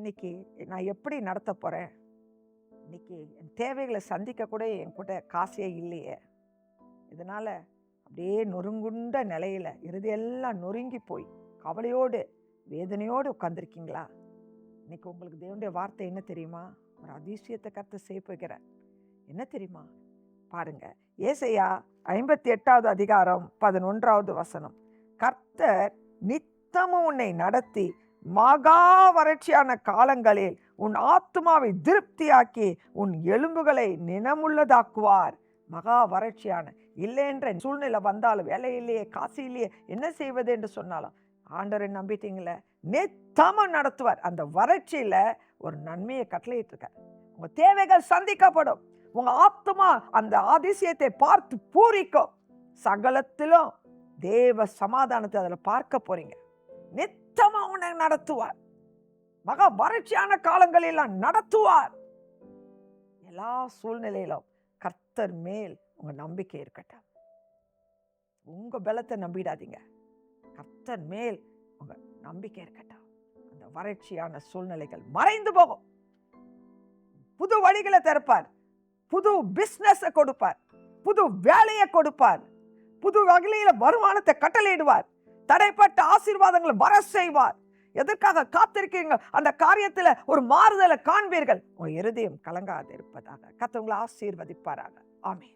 இன்னைக்கு நான் எப்படி நடத்த போகிறேன், இன்னைக்கு என் தேவைகளை சந்திக்க கூட என் கூட காசே இல்லையே, இதனால் அப்படியே நொறுங்குண்ட நிலையில் இறுதியெல்லாம் நொறுங்கி போய் கவலையோடு வேதனையோடு உட்காந்துருக்கீங்களா? இன்னைக்கு உங்களுக்கு தேவனுடைய வார்த்தை என்ன தெரியுமா? ஒரு அதிசயத்தை கர்த்தர் செய்ய போகிறார். என்ன தெரியுமா? பாருங்க, ஏசாயா 58வது அதிகாரம் 11வது வசனம். கர்த்தர் நித்தமும் உன்னை நடத்தி மகா வறட்சியான காலங்களில் உன் ஆத்துமாவை திருப்தியாக்கி உன் எலும்புகளை நினமுள்ளதாக்குவார். மகா வறட்சியான இல்லைன்ற சூழ்நிலை வந்தாலும், வேலை இல்லையே, காசு இல்லையே, என்ன செய்வது என்று சொன்னாலும் ஆண்டவரை நம்பிட்டீங்களே, நித்தமும் நடத்துவார். அந்த வறட்சியில ஒரு நன்மையை கட்டளையிட்டு இருக்கார். உங்க தேவைகள் சந்திக்கப்படும். உங்க ஆத்துமா அந்த அதிசயத்தை பார்த்து பூரிக்கும். சகலத்திலும் தேவ சமாதானத்தை அதில் பார்க்க போறீங்க. நித்தமா உன்னை நடத்துவார். மகா வறட்சியான காலங்களெல்லாம் நடத்துவார். எல்லா சூழ்நிலையிலும் கர்த்தர் மேல் உங்க நம்பிக்கை இருக்கட்டும். உங்க பலத்தை நம்பிடாதீங்க, கர்த்தர் மேல் உங்க நம்பிக்கை இருக்கட்டும். அந்த வறட்சியான சூழ்நிலைகள் மறைந்து போகும். புது வழிகளை திறப்பார், புது பிசினஸ் கொடுப்பார், புது வேலையை கொடுப்பார், புது வகையில வருமானத்தை கட்டளையிடுவார், தடைப்பட்ட ஆசீர்வாதங்களை வர செய்வார். எதற்காக காத்திருக்கீங்க? அந்த காரியத்தில் ஒரு மாறுதலை காண்பீர்கள். உங்க இருதயம் கலங்காது இருப்பதாக கர்த்தர் உங்களை ஆசீர்வதிப்பாராக. ஆமென்.